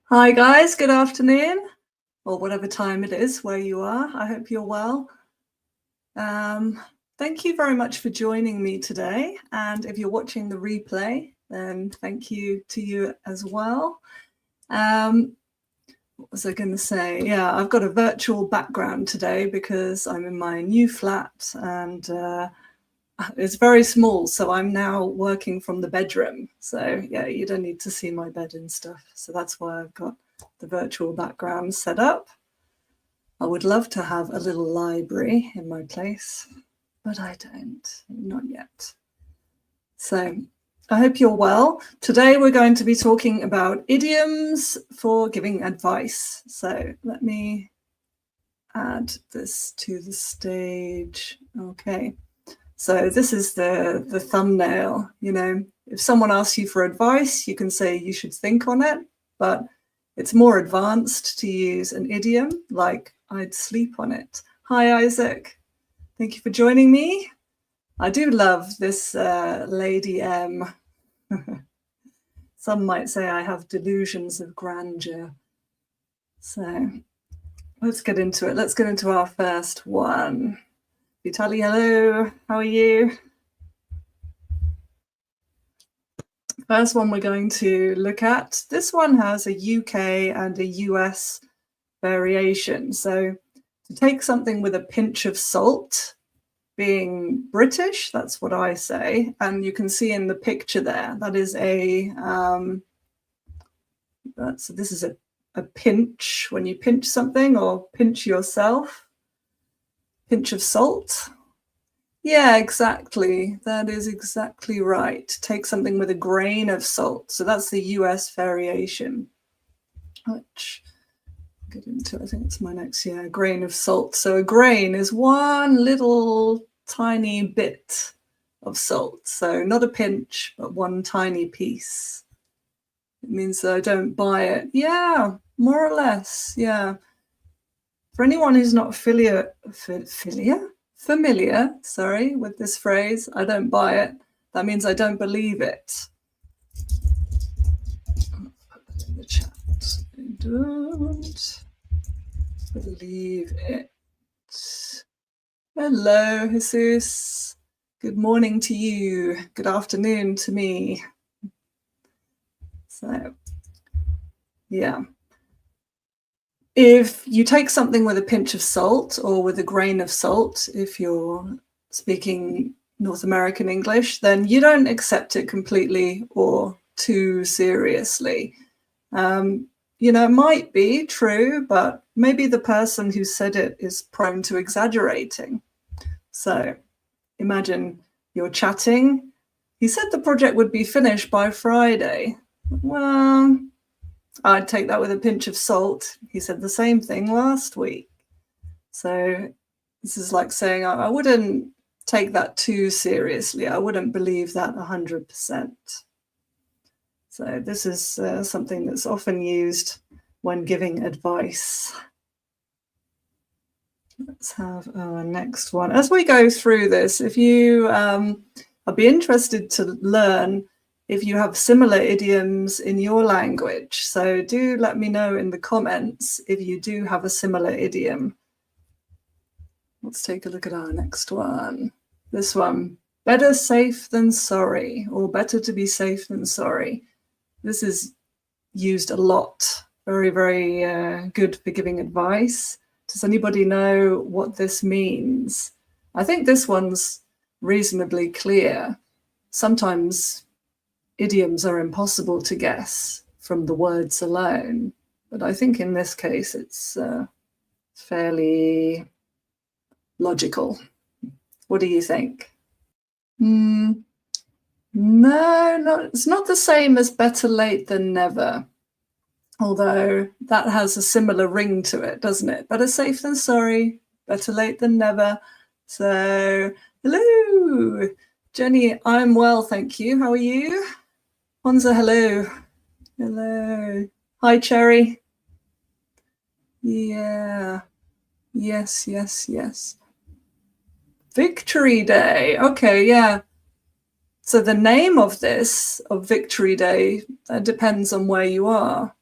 Hi guys, good afternoon, or whatever time it is where you are. I hope you're well. Thank you very much for joining me today. And if you're watching the replay, then thank you to you as well. What was I going to say? Yeah, I've got a virtual background today because I'm in my new flat and it's very small, so I'm now working from the bedroom. So yeah, you don't need to see my bed and stuff. So that's why I've got the virtual background set up. I would love to have a little library in my place, but I don't, not yet. So I hope you're well. Today we're going to be talking about idioms for giving advice. So let me add this to the stage. Okay. So this is the thumbnail. You know, if someone asks you for advice, you can say you should think on it, but it's more advanced to use an idiom like I'd sleep on it. Hi, Isaac. Thank you for joining me. I do love this Lady M. Some might say I have delusions of grandeur. So let's get into it. Let's get into our first one. Vitaly, hello. How are you? First one we're going to look at. This one has a UK and a US variation. So to take something with a pinch of salt, being British, that's what I say. And you can see in the picture there, that is this is a pinch, when you pinch something or pinch yourself, pinch of salt. Yeah, exactly. That is exactly right. Take something with a grain of salt. So that's the US variation, which I'll get into, I think it's my next, yeah, grain of salt. So a grain is one little tiny bit of salt. So not a pinch, but one tiny piece. It means that I don't buy it. Yeah, more or less. Yeah. For anyone who's not familiar, sorry, with this phrase, I don't buy it. That means I don't believe it. I'll put that in the chat. I don't believe it. Hello, Jesus. Good morning to you. Good afternoon to me. So, yeah. If you take something with a pinch of salt or with a grain of salt, if you're speaking North American English, then you don't accept it completely or too seriously. You know, it might be true, but maybe the person who said it is prone to exaggerating. So imagine you're chatting. He said the project would be finished by Friday. Well, I'd take that with a pinch of salt. He said the same thing last week. So this is like saying I wouldn't take that too seriously. I wouldn't believe that 100%. So this is something that's often used when giving advice. Let's have our next one. As we go through this, if you, I'd be interested to learn if you have similar idioms in your language. So do let me know in the comments if you do have a similar idiom. Let's take a look at our next one. This one, better safe than sorry, or better to be safe than sorry. This is used a lot. Very, very good for giving advice. Does anybody know what this means? I think this one's reasonably clear. Sometimes idioms are impossible to guess from the words alone, but I think in this case it's fairly logical. What do you think? No, it's not the same as better late than never, although that has a similar ring to it, doesn't it? Better safe than sorry, better late than never. So, hello, Jenny, I'm well, thank you. How are you? Honza, hello. Hello. Hi, Cherry. Yeah. Yes, yes, yes. Victory Day. Okay, yeah. So the name of this, of Victory Day, depends on where you are.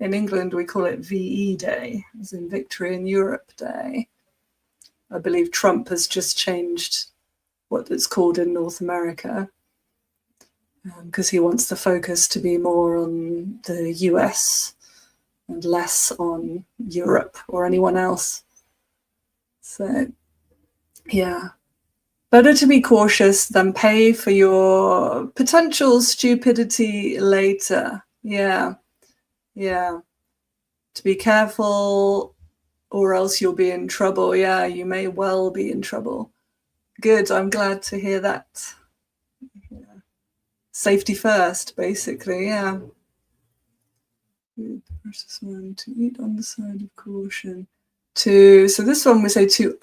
In England, we call it VE Day, as in Victory in Europe Day. I believe Trump has just changed what it's called in North America because he wants the focus to be more on the US and less on Europe or anyone else. So, yeah. Better to be cautious than pay for your potential stupidity later. Yeah. Yeah. To be careful or else you'll be in trouble. Yeah, you may well be in trouble. Good. I'm glad to hear that. Yeah. Safety first, basically. Yeah. Precious one to eat on the side of caution. So this one we say to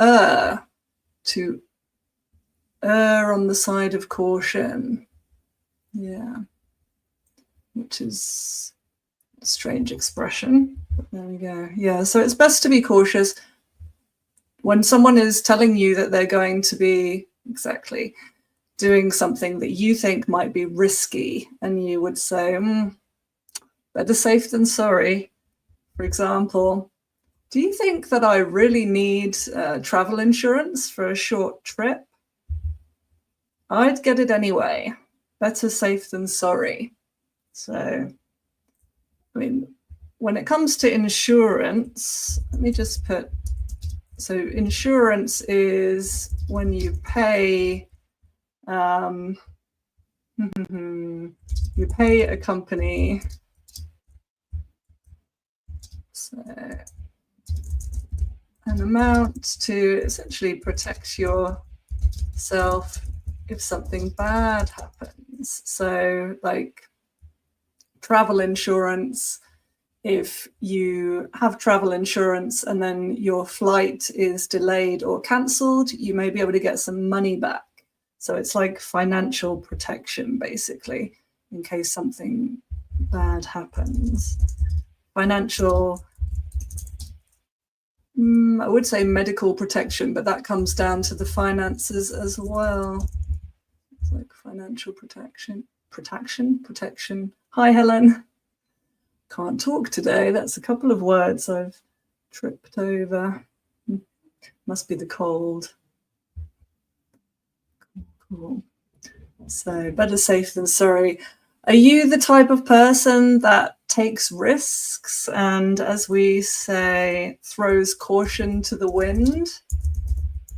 err on the side of caution. Yeah. Which is a strange expression. But there we go. Yeah, so it's best to be cautious when someone is telling you that they're going to be exactly doing something that you think might be risky, and you would say, better safe than sorry. For example, do you think that I really need travel insurance for a short trip? I'd get it anyway. Better safe than sorry. So, I mean, when it comes to insurance, let me just put, so insurance is when you pay, you pay a company, so an amount to essentially protect yourself if something bad happens. So like travel insurance, if you have travel insurance and then your flight is delayed or cancelled, you may be able to get some money back. So it's like financial protection, basically, in case something bad happens. Financial, I would say medical protection, but that comes down to the finances as well. It's like financial protection. Hi, Helen. Can't talk today. That's a couple of words I've tripped over. Must be the cold. Cool. So better safe than sorry. Are you the type of person that takes risks and, as we say, throws caution to the wind?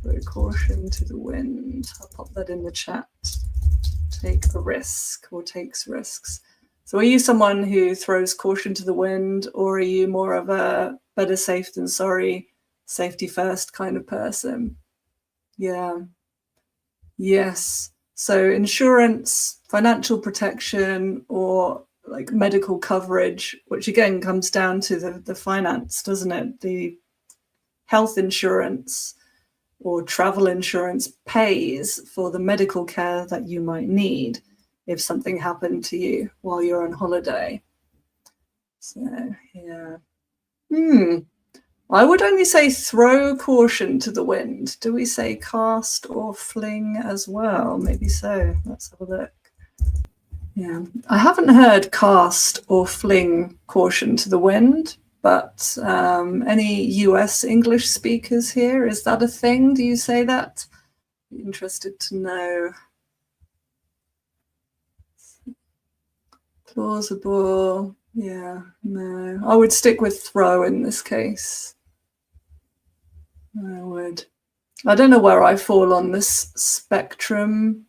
Throw caution to the wind. I'll pop that in the chat. Take a risk or takes risks. So are you someone who throws caution to the wind, or are you more of a better safe than sorry, safety first kind of person? Yeah. Yes. So insurance, financial protection, or like medical coverage, which again comes down to the finance, doesn't it? The health insurance or travel insurance pays for the medical care that you might need if something happened to you while you're on holiday. So, yeah. I would only say throw caution to the wind. Do we say cast or fling as well? Maybe so. Let's have a look. Yeah, I haven't heard cast or fling caution to the wind, but any US English speakers here, is that a thing? Do you say that? Interested to know. Plausible. Yeah, no. I would stick with throw in this case. I would. I don't know where I fall on this spectrum.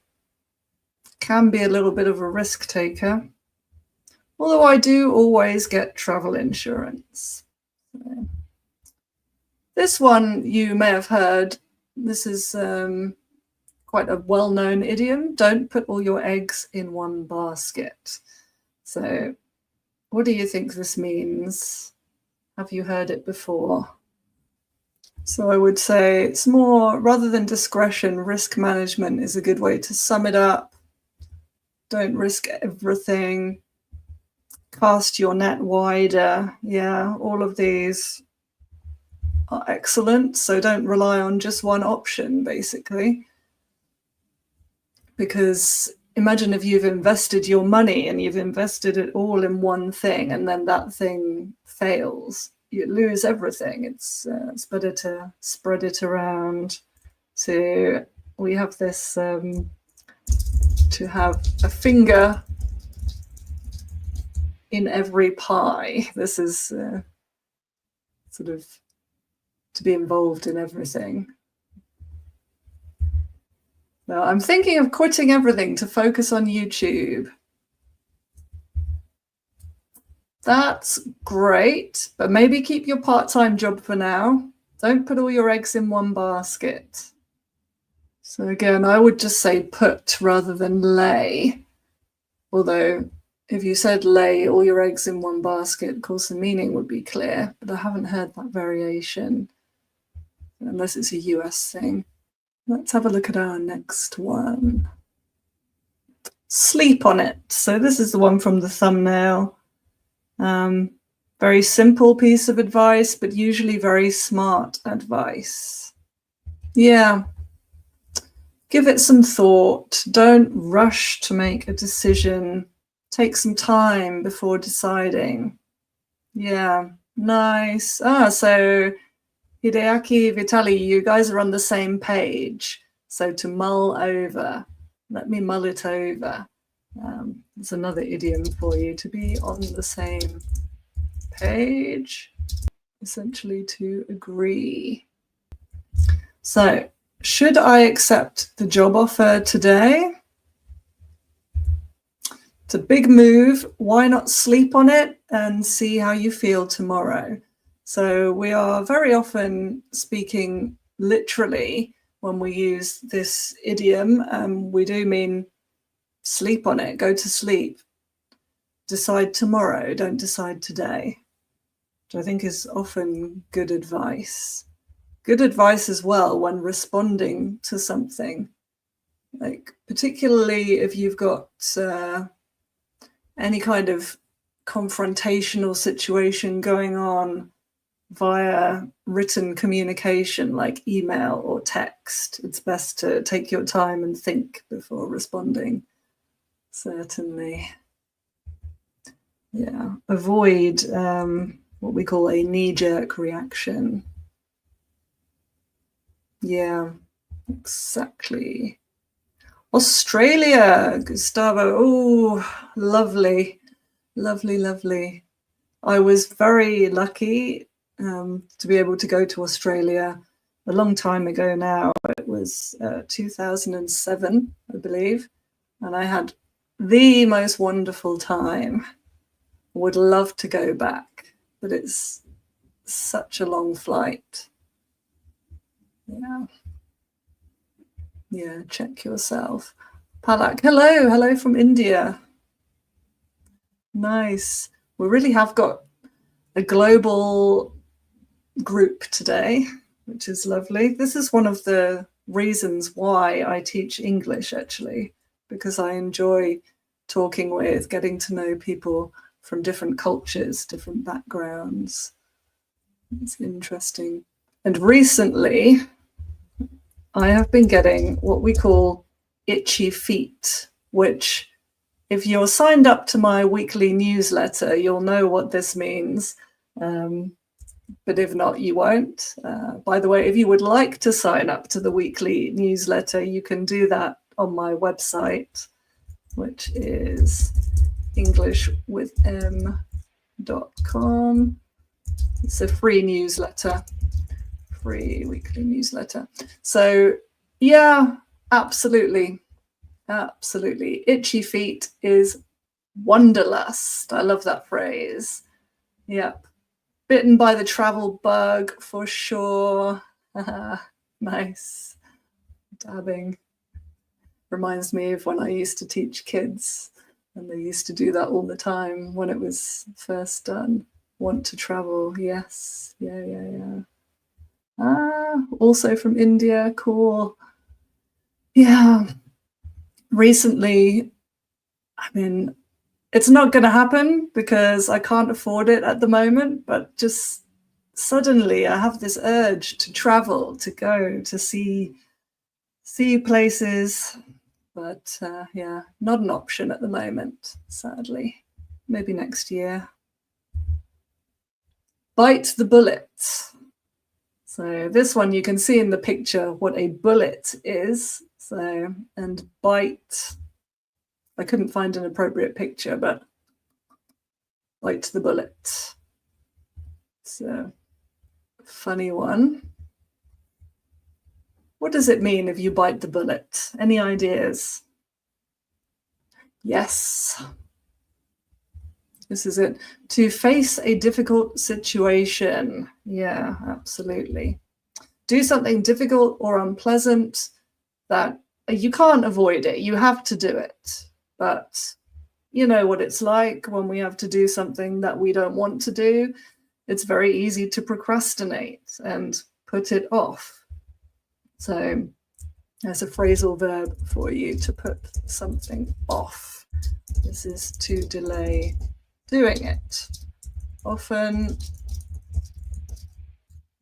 Can be a little bit of a risk taker. Although I do always get travel insurance. So, this one you may have heard. This is quite a well-known idiom. Don't put all your eggs in one basket. So what do you think this means? Have you heard it before? So I would say it's more, rather than discretion, risk management is a good way to sum it up. Don't risk everything. Cast your net wider. Yeah, all of these are excellent. So don't rely on just one option, basically. Because imagine if you've invested your money and you've invested it all in one thing, and then that thing fails, you lose everything. It's better to spread it around. So we have this to have a finger in every pie. This is sort of to be involved in everything. Now, I'm thinking of quitting everything to focus on YouTube. That's great, but maybe keep your part-time job for now. Don't put all your eggs in one basket. So again, I would just say put rather than lay. Although if you said lay all your eggs in one basket, of course the meaning would be clear, but I haven't heard that variation, unless it's a US thing. Let's have a look at our next one. Sleep on it. So this is the one from the thumbnail. Very simple piece of advice, but usually very smart advice. Yeah. Give it some thought. Don't rush to make a decision. Take some time before deciding. Yeah, nice. So Hideaki, Vitali, you guys are on the same page. So to mull over. Let me mull it over. There's another idiom for you, to be on the same page, essentially to agree. So, should I accept the job offer today? It's a big move. Why not sleep on it and see how you feel tomorrow? So we are very often speaking literally when we use this idiom. We do mean sleep on it, go to sleep. Decide tomorrow, don't decide today, which I think is often good advice. Good advice as well when responding to something, like particularly if you've got any kind of confrontational situation going on via written communication like email or text. It's best to take your time and think before responding. Certainly. Yeah, avoid what we call a knee-jerk reaction. Yeah, exactly. Australia, Gustavo. Oh, lovely, lovely, lovely. I was very lucky to be able to go to Australia a long time ago now. It was 2007, I believe, and I had the most wonderful time. Would love to go back, but it's such a long flight. Yeah, check yourself. Palak, hello from India. Nice. We really have got a global group today, which is lovely. This is one of the reasons why I teach English, actually, because I enjoy talking with, getting to know people from different cultures, different backgrounds. It's interesting. And recently, I have been getting what we call itchy feet, which if you're signed up to my weekly newsletter, you'll know what this means. But if not, you won't. By the way, if you would like to sign up to the weekly newsletter, you can do that on my website, which is englishwithm.com. It's a free newsletter, free weekly newsletter. So yeah, absolutely. Absolutely. Itchy feet is wanderlust. I love that phrase. Yep. Bitten by the travel bug for sure. Nice. Dabbing. Reminds me of when I used to teach kids, and they used to do that all the time when it was first done. Want to travel. Yes. Yeah. Also from India. Cool. Yeah. Recently, I mean, it's not going to happen because I can't afford it at the moment, but just suddenly I have this urge to travel, to go, to see places, But yeah, not an option at the moment, sadly. Maybe next year. Bite the bullet. So this one, you can see in the picture what a bullet is. So, and bite, I couldn't find an appropriate picture, but bite the bullet. So, funny one. What does it mean if you bite the bullet? Any ideas? Yes. This is it. To face a difficult situation. Yeah, absolutely. Do something difficult or unpleasant that you can't avoid it. You have to do it. But you know what it's like when we have to do something that we don't want to do. It's very easy to procrastinate and put it off. So there's a phrasal verb for you, to put something off. This is to delay doing it. Often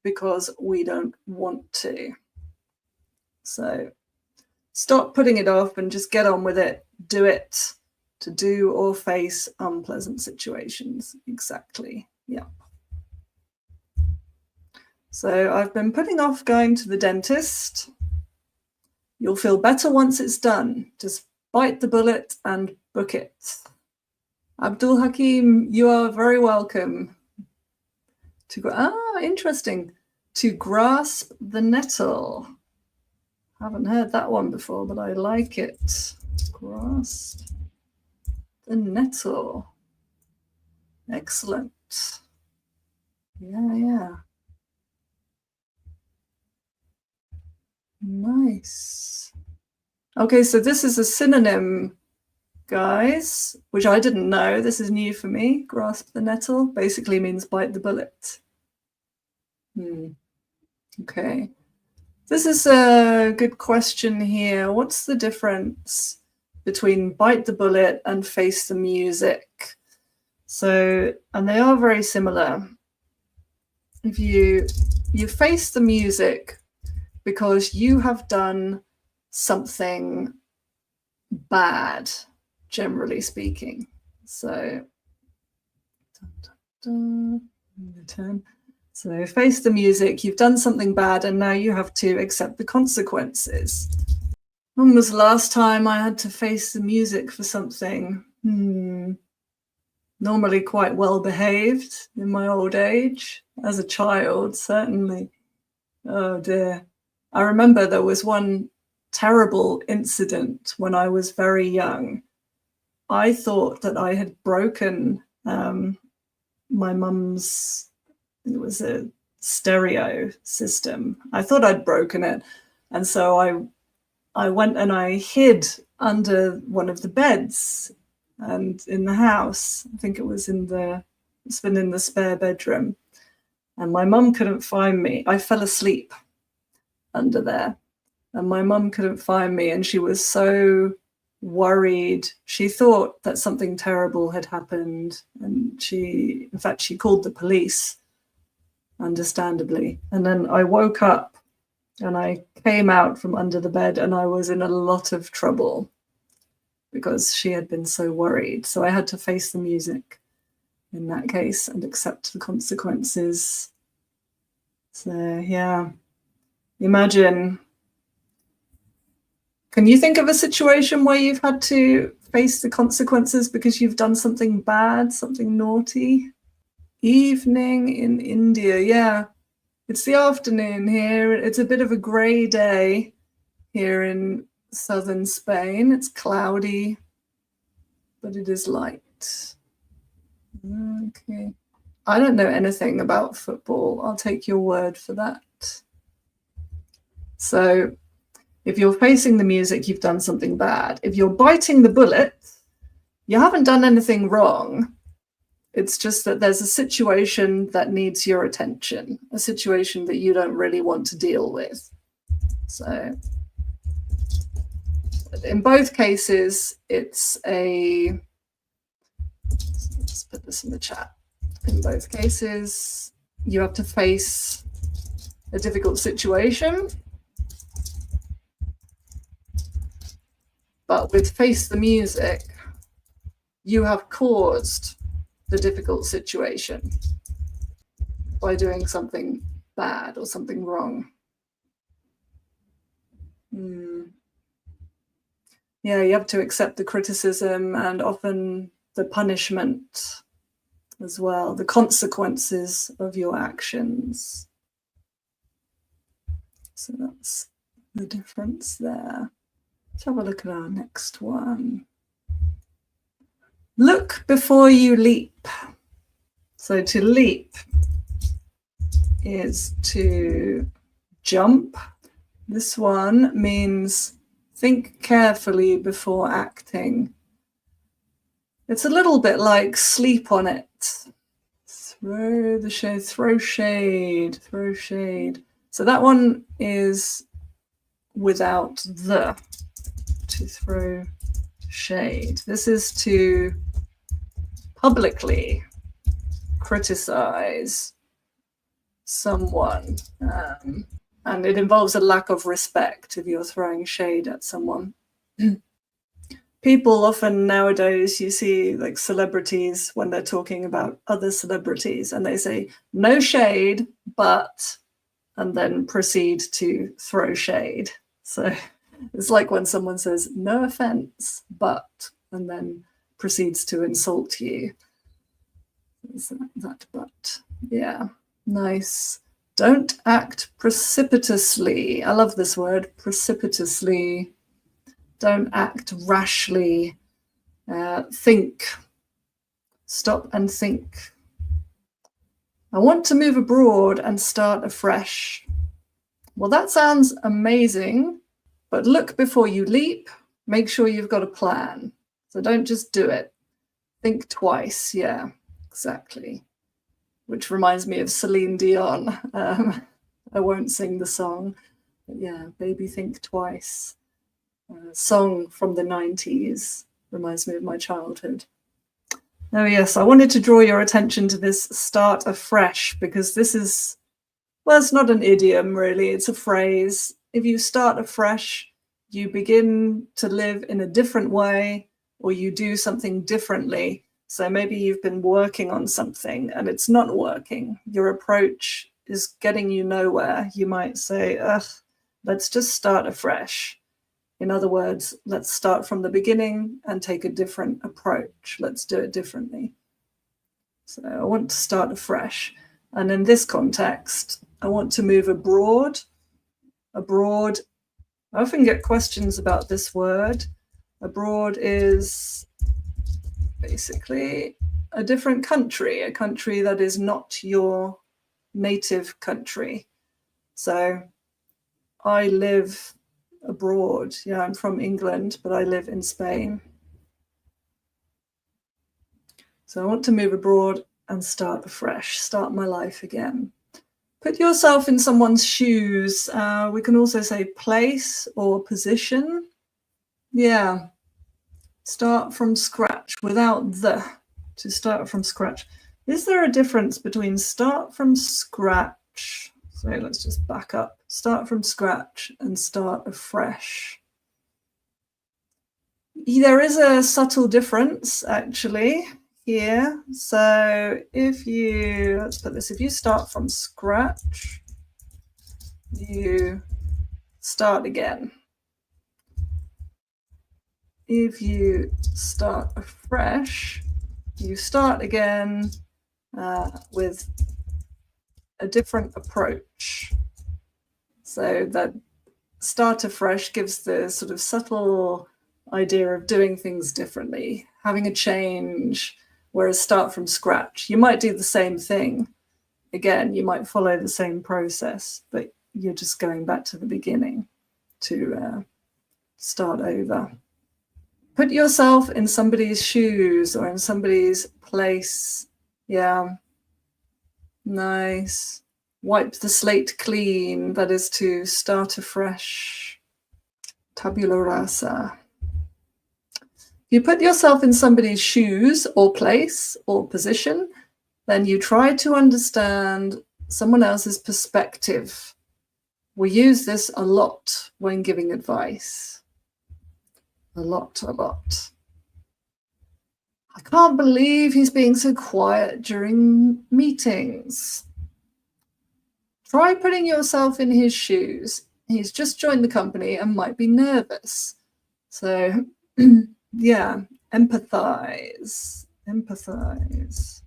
because we don't want to. So stop putting it off and just get on with it. Do it. To do or face unpleasant situations. Exactly. Yeah. So I've been putting off going to the dentist. You'll feel better once it's done. Just bite the bullet and book it. Abdul Hakim, you are very welcome. Interesting. To grasp the nettle. Haven't heard that one before, but I like it. Grasp the nettle. Excellent. Yeah. Nice. Okay, so this is a synonym, guys, which I didn't know. This is new for me. Grasp the nettle basically means bite the bullet. Okay. This is a good question here. What's the difference between bite the bullet and face the music? So, and they are very similar. If you face the music because you have done something bad, generally speaking. So, so face the music, you've done something bad and now you have to accept the consequences. When was the last time I had to face the music for something? Normally quite well behaved in my old age. As a child, certainly. Oh dear. I remember there was one terrible incident when I was very young. I thought that I had broken my mum's, it was a stereo system. I thought I'd broken it. And so I went and I hid under one of the beds and in the house. I think it's been in the spare bedroom. And my mum couldn't find me. I fell asleep under there. And my mum couldn't find me. And she was so worried. She thought that something terrible had happened. And in fact, she called the police, understandably. And then I woke up and I came out from under the bed and I was in a lot of trouble because she had been so worried. So I had to face the music in that case and accept the consequences. So yeah, imagine, can you think of a situation where you've had to face the consequences because you've done something bad, something naughty? Evening in India, yeah. It's the afternoon here. It's a bit of a grey day here in southern Spain. It's cloudy, but it is light. Okay. I don't know anything about football. I'll take your word for that. So if you're facing the music, you've done something bad. If you're biting the bullet, you haven't done anything wrong. It's just that there's a situation that needs your attention, a situation that you don't really want to deal with. So in both cases, it's let's put this in the chat. In both cases, you have to face a difficult situation. But with face the music, you have caused the difficult situation by doing something bad or something wrong. Yeah, you have to accept the criticism and often the punishment as well, the consequences of your actions. So that's the difference there. Let's have a look at our next one. Look before you leap. So to leap is to jump. This one means think carefully before acting. It's a little bit like sleep on it. Throw the shade, throw shade, throw shade. So that one is without the, to throw shade. This is to publicly criticize someone. And it involves a lack of respect if you're throwing shade at someone. People often nowadays, you see like celebrities when they're talking about other celebrities and they say, no shade, but, and then proceed to throw shade. So it's like when someone says, no offense, but, and then proceeds to insult you. That but, yeah, nice. Don't act precipitously. I love this word, precipitously. Don't act rashly. Think. Stop and think. I want to move abroad and start afresh. Well, that sounds amazing, but look before you leap. Make sure you've got a plan. So don't just do it. Think twice. Yeah, exactly. Which reminds me of Celine Dion. I won't sing the song, but yeah, Baby Think Twice. Song from the 90s, reminds me of my childhood. Oh yes, I wanted to draw your attention to this start afresh because this is, well, it's not an idiom really, it's a phrase. If you start afresh, you begin to live in a different way or you do something differently. So maybe you've been working on something and it's not working. Your approach is getting you nowhere. You might say, ugh, let's just start afresh. In other words, let's start from the beginning and take a different approach. Let's do it differently. So I want to start afresh. And in this context, I want to move abroad. Abroad, I often get questions about this word. Abroad is basically a different country, a country that is not your native country. So I live abroad. Yeah, I'm from England, but I live in Spain. So I want to move abroad and start afresh, start my life again. Put yourself in someone's shoes. We can also say place or position. Yeah. Start from scratch without the, to start from scratch. Is there a difference between start from scratch? So let's just back up. Start from scratch and start afresh. There is a subtle difference actually here. So if you, let's put this, if you start from scratch, you start again. If you start afresh, you start again with a different approach. So that start afresh gives the sort of subtle idea of doing things differently, having a change, whereas start from scratch, you might do the same thing. Again, you might follow the same process, but you're just going back to the beginning to start over. Put yourself in somebody's shoes or in somebody's place. Yeah, nice. Wipe the slate clean, that is to start afresh. Tabula rasa. You put yourself in somebody's shoes or place or position, then you try to understand someone else's perspective. We use this a lot when giving advice. A lot, a lot. I can't believe he's being so quiet during meetings. Try putting yourself in his shoes. He's just joined the company and might be nervous. So, yeah, empathize. Empathize.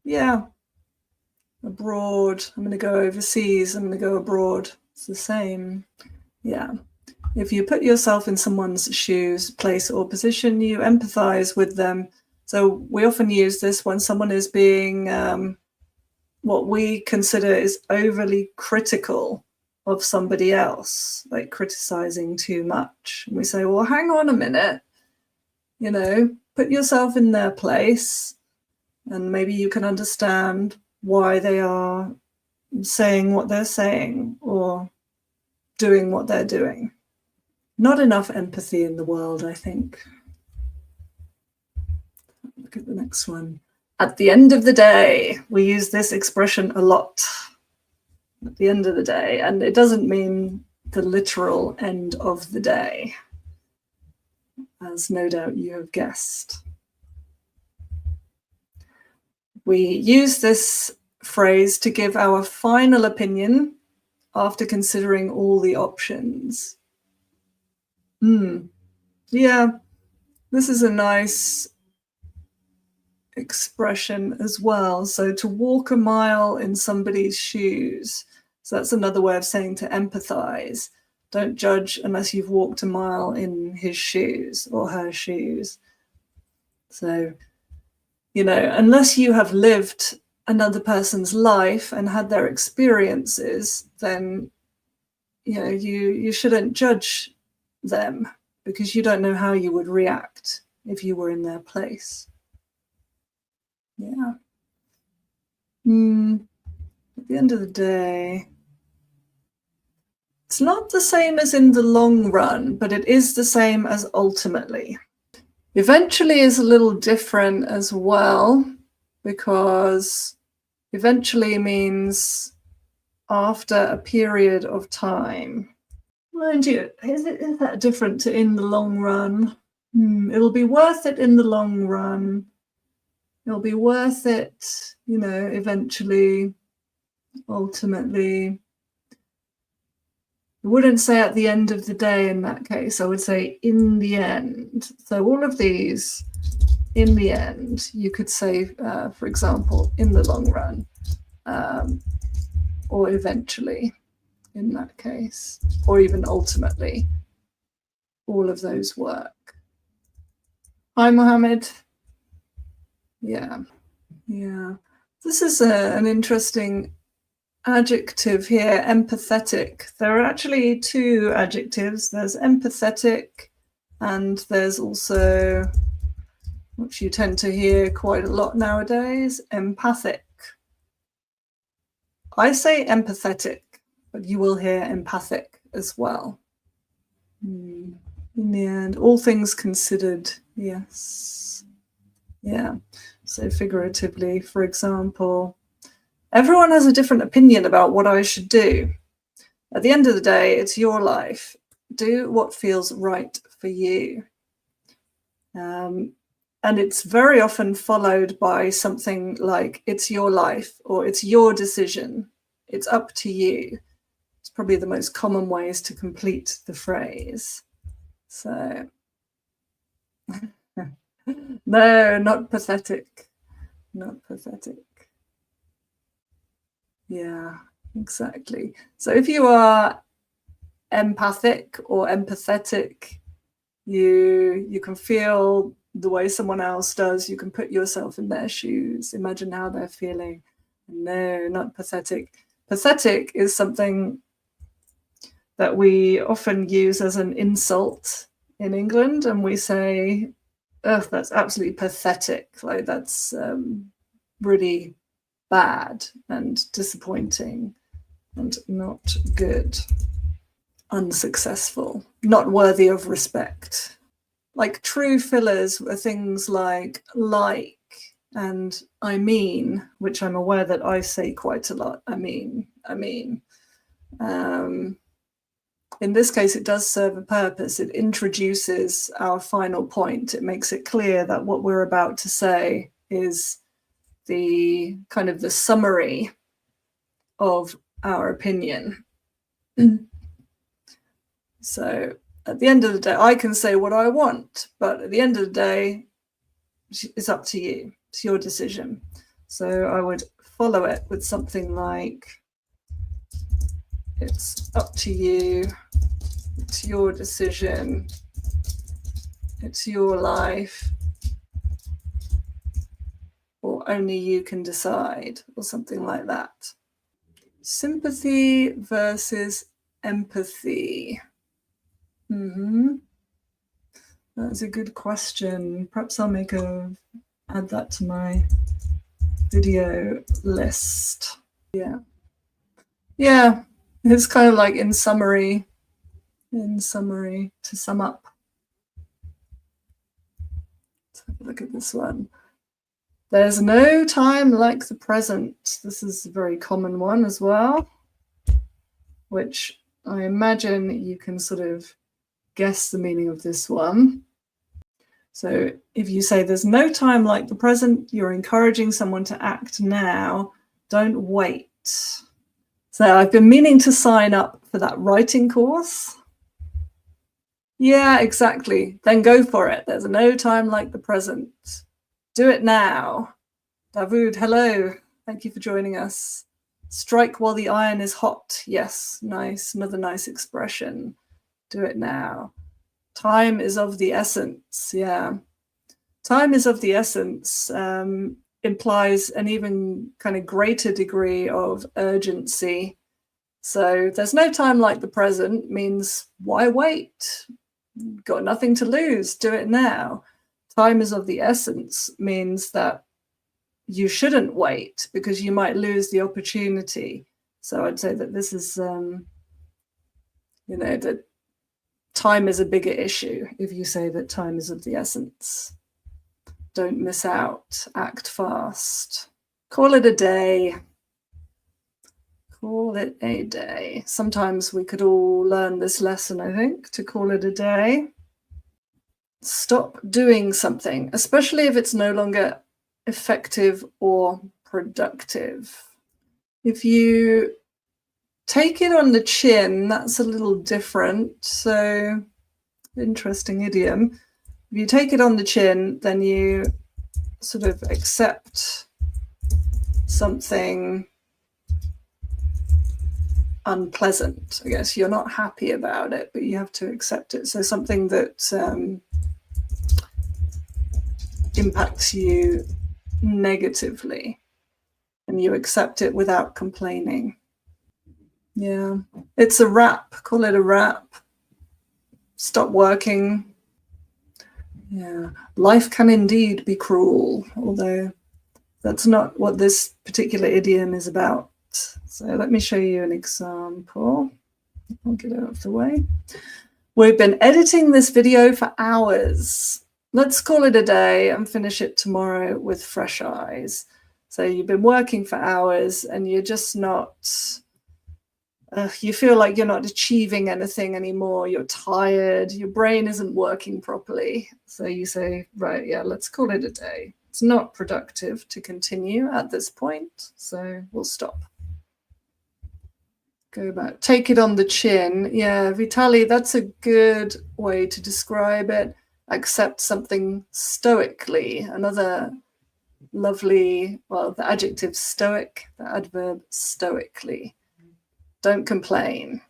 Yeah. Abroad. I'm going to go overseas. I'm going to go abroad. It's the same. Yeah. If you put yourself in someone's shoes, place, or position, you empathize with them. So we often use this when someone is being what we consider is overly critical of somebody else, like criticizing too much. And we say, well, hang on a minute, put yourself in their place, and maybe you can understand why they are saying what they're saying or doing what they're doing. Not enough empathy in the world, I think. Look at the next one. At the end of the day, we use this expression a lot. At the end of the day, and it doesn't mean the literal end of the day, as no doubt you have guessed. We use this phrase to give our final opinion after considering all the options. Yeah, this is a nice expression as well. So to walk a mile in somebody's shoes. So that's another way of saying to empathize. Don't judge unless you've walked a mile in his shoes or her shoes. So, unless you have lived another person's life and had their experiences, then, you shouldn't judge them because you don't know how you would react if you were in their place. Yeah. At the end of the day, it's not the same as in the long run, but it is the same as ultimately. Eventually is a little different as well, because eventually means after a period of time. Mind you, is that different to in the long run? It'll be worth it in the long run. It'll be worth it, eventually, ultimately. I wouldn't say at the end of the day in that case. I would say in the end. So all of these, in the end, you could say, for example, in the long run, or eventually in that case, or even ultimately. All of those work. Hi, Mohammed. Yeah. This is an interesting adjective here, empathetic. There are actually two adjectives. There's empathetic, and there's also, which you tend to hear quite a lot nowadays, empathic. I say empathetic, but you will hear empathic as well. In the end, all things considered, yes. Yeah. So figuratively, for example, everyone has a different opinion about what I should do. At the end of the day, it's your life. Do what feels right for you. And it's very often followed by something like, it's your life, or it's your decision. It's up to you. It's probably the most common ways to complete the phrase. So, no, not pathetic. Not pathetic. Yeah, exactly. So if you are empathic or empathetic, you can feel the way someone else does. You can put yourself in their shoes. Imagine how they're feeling. No, not pathetic. Pathetic is something that we often use as an insult in England, and we say, "Oh, that's absolutely pathetic." Like that's really bad and disappointing and not good, unsuccessful, not worthy of respect. Like true fillers are things like and I mean, which I'm aware that I say quite a lot. I mean. in this case, it does serve a purpose. It introduces our final point. It makes it clear that what we're about to say is the kind of the summary of our opinion. So at the end of the day, I can say what I want, but at the end of the day, it's up to you. It's your decision. So I would follow it with something like, it's up to you, it's your decision, it's your life, or only you can decide, or something like that. Sympathy versus empathy. That's a good question. Perhaps I'll add that to my video list. Yeah, it's kind of like in summary, to sum up. Let's have a look at this one. There's no time like the present. This is a very common one as well, which I imagine you can sort of guess the meaning of this one. So if you say there's no time like the present, you're encouraging someone to act now. Don't wait. So I've been meaning to sign up for that writing course. Yeah, exactly. Then go for it. There's no time like the present. Do it now. Dawood, hello. Thank you for joining us. Strike while the iron is hot. Yes, nice. Another nice expression. Do it now. Time is of the essence. Yeah. Time is of the essence implies an even kind of greater degree of urgency. So there's no time like the present means why wait? Got nothing to lose. Do it now. Time is of the essence means that you shouldn't wait because you might lose the opportunity. So I'd say that this is, that time is a bigger issue if you say that time is of the essence. Don't miss out. Act fast. Call it a day. Call it a day. Sometimes we could all learn this lesson, I think, to call it a day. Stop doing something, especially if it's no longer effective or productive. If you take it on the chin, that's a little different. So, interesting idiom. If you take it on the chin, then you sort of accept something unpleasant. I guess you're not happy about it, but you have to accept it. So something that impacts you negatively, and you accept it without complaining. Yeah, it's a wrap. Call it a wrap. Stop working. Yeah, life can indeed be cruel, although that's not what this particular idiom is about. So let me show you an example. I'll get it out of the way. We've been editing this video for hours. Let's call it a day and finish it tomorrow with fresh eyes. So you've been working for hours and you're just not, you feel like you're not achieving anything anymore. You're tired, your brain isn't working properly. So you say, right, yeah, let's call it a day. It's not productive to continue at this point, so we'll stop. Go back, take it on the chin. Yeah, Vitali, that's a good way to describe it. Accept something stoically. Another lovely, well, the adjective stoic, the adverb stoically. Don't complain.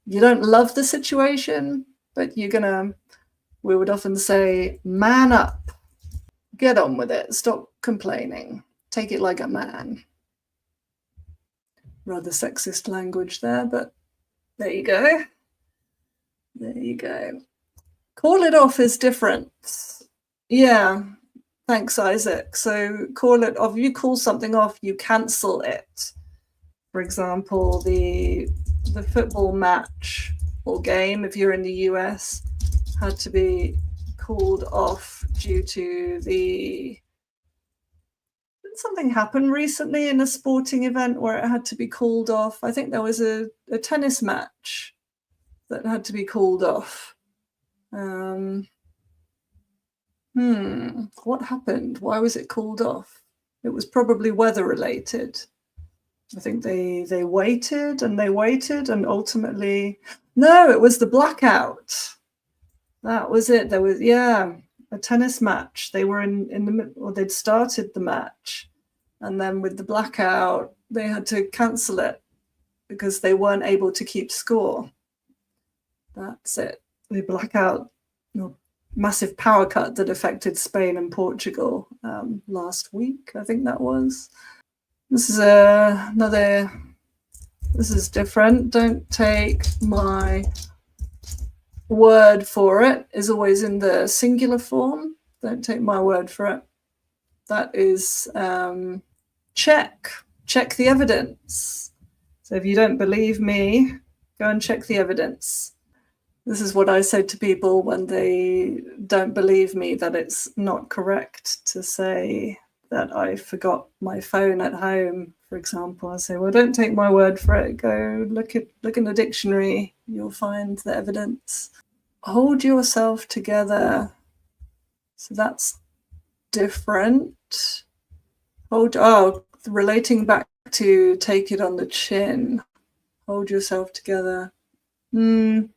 You don't love the situation, but you're gonna, we would often say, man up. Get on with it. Stop complaining. Take it like a man. Rather sexist language there, but there you go. There you go. Call it off is different. Yeah, thanks, Isaac. So call it off. If you call something off, you cancel it. For example, the football match or game, if you're in the US, had to be called off due to something happened recently in a sporting event where it had to be called off. I think there was a tennis match that had to be called off. What happened? Why was it called off? It was probably weather related. I think they waited and ultimately, no, it was the blackout. That was it. There was, a tennis match. They were in the middle, or they'd started the match, and then with the blackout, they had to cancel it because they weren't able to keep score. That's it. The blackout, massive power cut that affected Spain and Portugal last week, I think that was. This is this is different. Don't take my word for it is always in the singular form. Don't take my word for it. That is check the evidence. So if you don't believe me, go and check the evidence. This is what I say to people when they don't believe me that it's not correct to say that I forgot my phone at home, for example. I say, well, don't take my word for it. Go look in the dictionary. You'll find the evidence. Hold yourself together. So that's different. Relating back to take it on the chin. Hold yourself together. If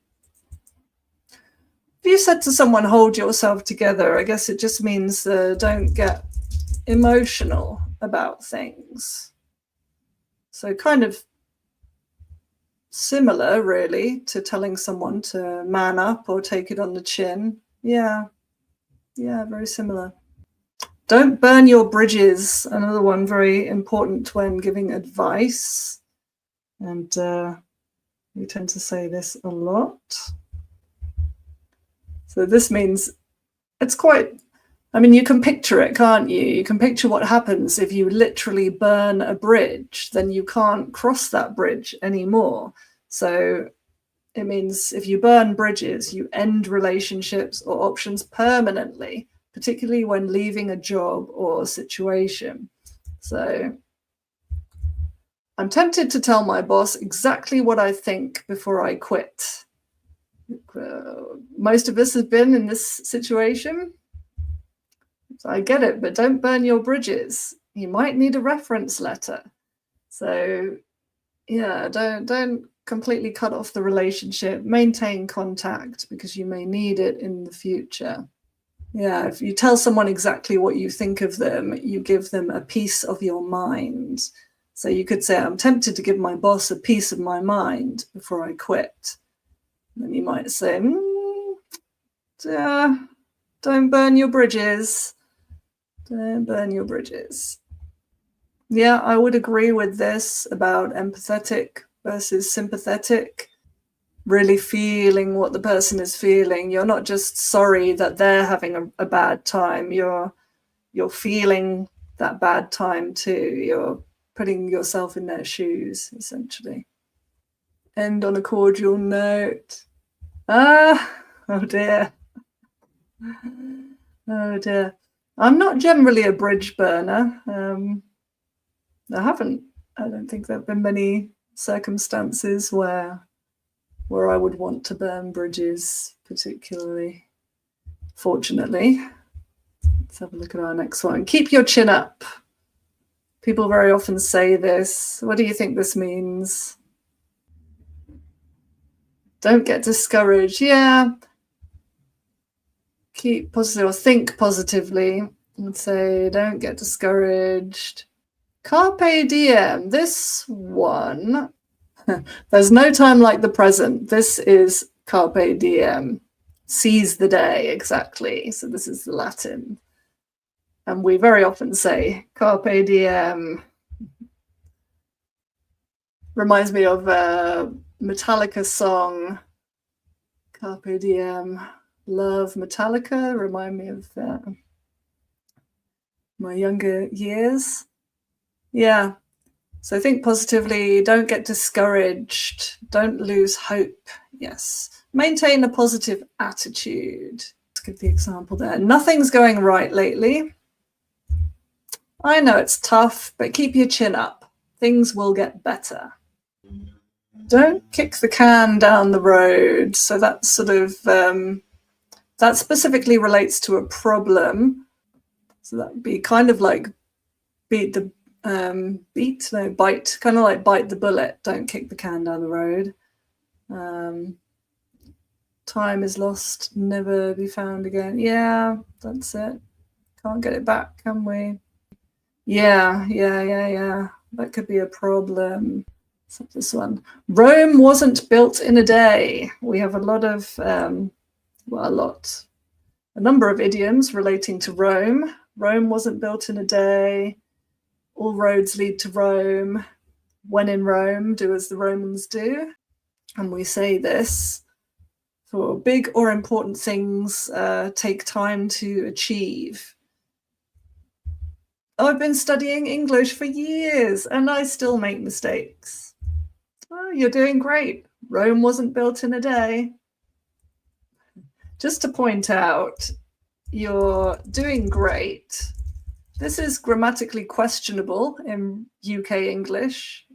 you said to someone, hold yourself together, I guess it just means don't get emotional about things. So kind of similar, really, to telling someone to man up or take it on the chin. Yeah, very similar. Don't burn your bridges. Another one very important when giving advice. And we tend to say this a lot. So this means it's quite, you can picture it, can't you? You can picture what happens if you literally burn a bridge, then you can't cross that bridge anymore. So it means if you burn bridges, you end relationships or options permanently, particularly when leaving a job or situation. So I'm tempted to tell my boss exactly what I think before I quit. Most of us have been in this situation. So I get it, but don't burn your bridges. You might need a reference letter. So yeah, don't completely cut off the relationship. Maintain contact because you may need it in the future. Yeah, if you tell someone exactly what you think of them, you give them a piece of your mind. So you could say, I'm tempted to give my boss a piece of my mind before I quit. Then you might say, don't burn your bridges. Don't burn your bridges. Yeah, I would agree with this about empathetic versus sympathetic. Really feeling what the person is feeling. You're not just sorry that they're having a bad time. You're feeling that bad time too. You're putting yourself in their shoes, essentially. End on a cordial note. Oh dear. Oh dear. I'm not generally a bridge burner. I don't think there have been many circumstances where I would want to burn bridges particularly, fortunately. Let's have a look at our next one. Keep your chin up. People very often say this. What do you think this means? Don't get discouraged. Yeah. Keep positive or think positively and say, don't get discouraged. Carpe diem. This one, there's no time like the present. This is carpe diem. Seize the day, exactly. So this is the Latin. And we very often say carpe diem. Reminds me of a Metallica song, Carpe Diem. Love Metallica. Remind me of my younger years. Yeah. So think positively. Don't get discouraged. Don't lose hope. Yes. Maintain a positive attitude. Let's give the example there. Nothing's going right lately. I know it's tough, but keep your chin up. Things will get better. Don't kick the can down the road. So that's sort of, that specifically relates to a problem. So that would be kind of like bite, kind of like bite the bullet. Don't kick the can down the road. Time is lost, never be found again. Yeah, that's it. Can't get it back, can we? Yeah. That could be a problem. So this one. Rome wasn't built in a day. We have a lot of, a number of idioms relating to Rome. Rome wasn't built in a day. All roads lead to Rome. When in Rome, do as the Romans do. And we say this for big or important things take time to achieve. I've been studying English for years and I still make mistakes. Oh, you're doing great. Rome wasn't built in a day. Just to point out, you're doing great. This is grammatically questionable in UK English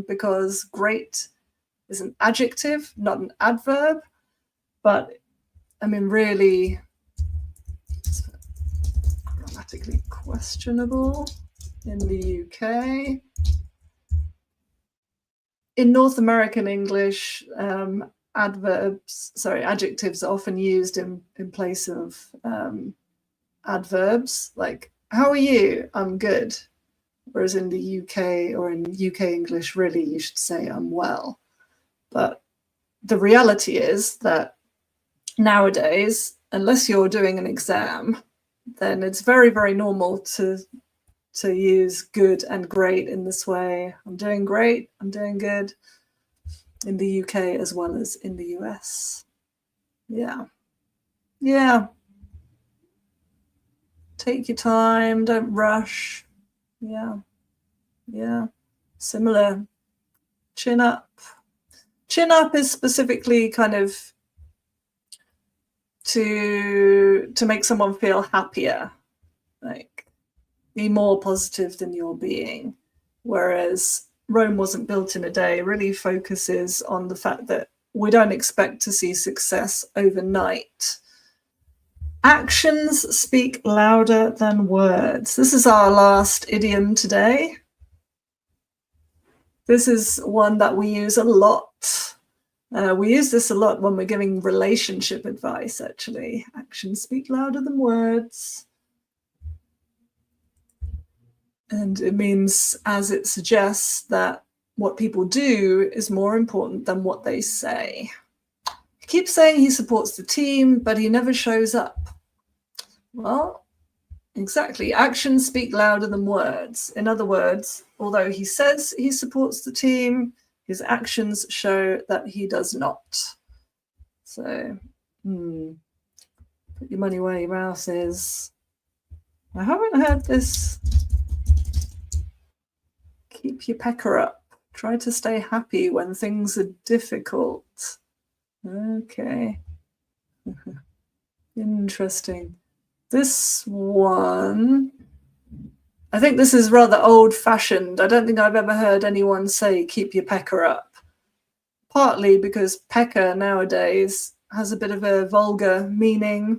because great is an adjective, not an adverb. But I mean, really, it's grammatically questionable in the UK. In North American English, adjectives are often used in place of adverbs, like, how are you? I'm good. Whereas in the UK or in UK English, really, you should say I'm well. But the reality is that nowadays, unless you're doing an exam, then it's very, very normal to use good and great in this way. I'm doing great, I'm doing good, in the UK as well as in the US. Yeah. Take your time, don't rush. Yeah. Similar. Chin up. Chin up is specifically kind of to make someone feel happier, like be more positive than you're being. Whereas Rome wasn't built in a day really focuses on the fact that we don't expect to see success overnight. Actions speak louder than words. This is our last idiom today. This is one that we use a lot. We use this a lot when we're giving relationship advice, actually. Actions speak louder than words. And it means, as it suggests, that what people do is more important than what they say. He keeps saying he supports the team, but he never shows up. Well, exactly. Actions speak louder than words. In other words, although he says he supports the team, his actions show that he does not. So, put your money where your mouth is. I haven't heard this. Keep your pecker up. Try to stay happy when things are difficult. Okay. Interesting. This one, I think this is rather old-fashioned. I don't think I've ever heard anyone say, keep your pecker up. Partly because pecker nowadays has a bit of a vulgar meaning,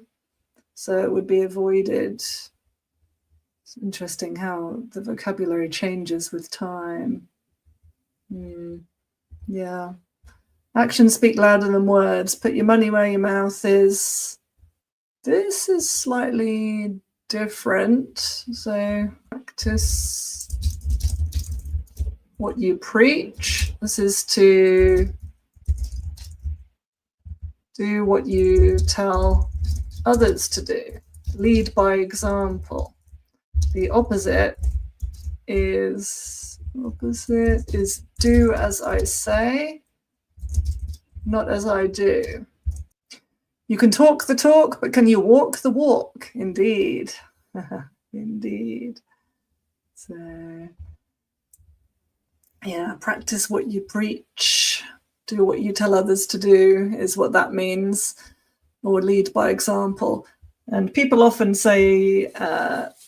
so it would be avoided. It's interesting how the vocabulary changes with time. Yeah. Actions speak louder than words. Put your money where your mouth is. This is slightly different. So practice what you preach. This is to do what you tell others to do. Lead by example. The opposite is do as I say, not as I do. You can talk the talk, but can you walk the walk? Indeed. Indeed. So, yeah, practice what you preach. Do what you tell others to do is what that means, or lead by example. And people often say,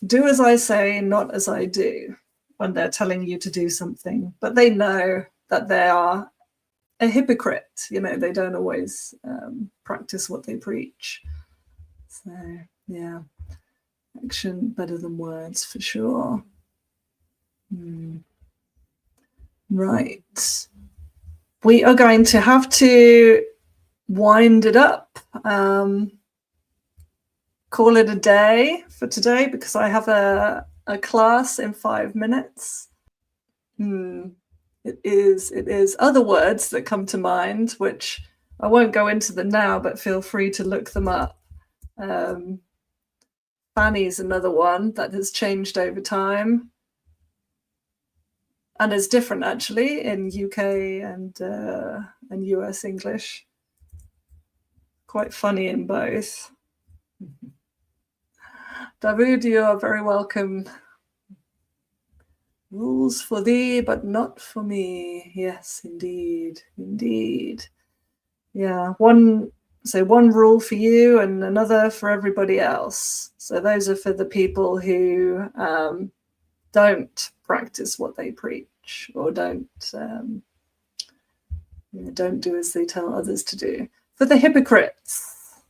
do as I say, not as I do, when they're telling you to do something. But they know that they are a hypocrite. You know, they don't always practice what they preach. So yeah, action better than words for sure. Right. We are going to have to wind it up. Call it a day for today because I have a class in 5 minutes. It is other words that come to mind, which I won't go into them now, but feel free to look them up. Fanny's another one that has changed over time and is different actually in UK and US English. Quite funny in both. David, you are very welcome. Rules for thee, but not for me. Yes, indeed, indeed. Yeah, one rule for you and another for everybody else. So those are for the people who don't practice what they preach or don't do as they tell others to do. For the hypocrites.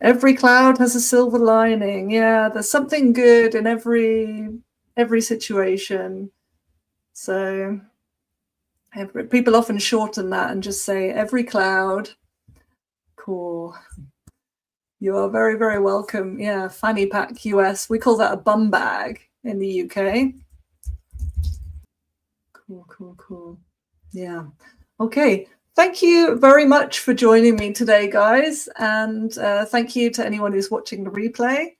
Every cloud has a silver lining. Yeah, there's something good in every situation. So people often shorten that and just say every cloud. Cool. You are very, very welcome. Yeah, fanny pack US. We call that a bum bag in the UK. Cool. Yeah. Okay. Thank you very much for joining me today, guys. And thank you to anyone who's watching the replay.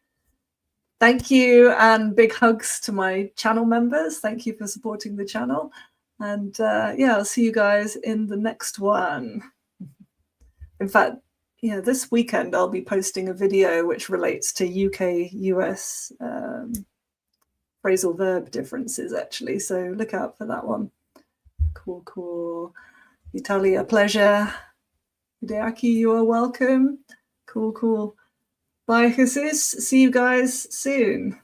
Thank you and big hugs to my channel members. Thank you for supporting the channel. And yeah, I'll see you guys in the next one. In fact, yeah, this weekend I'll be posting a video which relates to UK-US phrasal verb differences, actually. So look out for that one. Cool. Vitaly, a pleasure. Hideaki, you are welcome. Cool. Bye, Jesus. See you guys soon.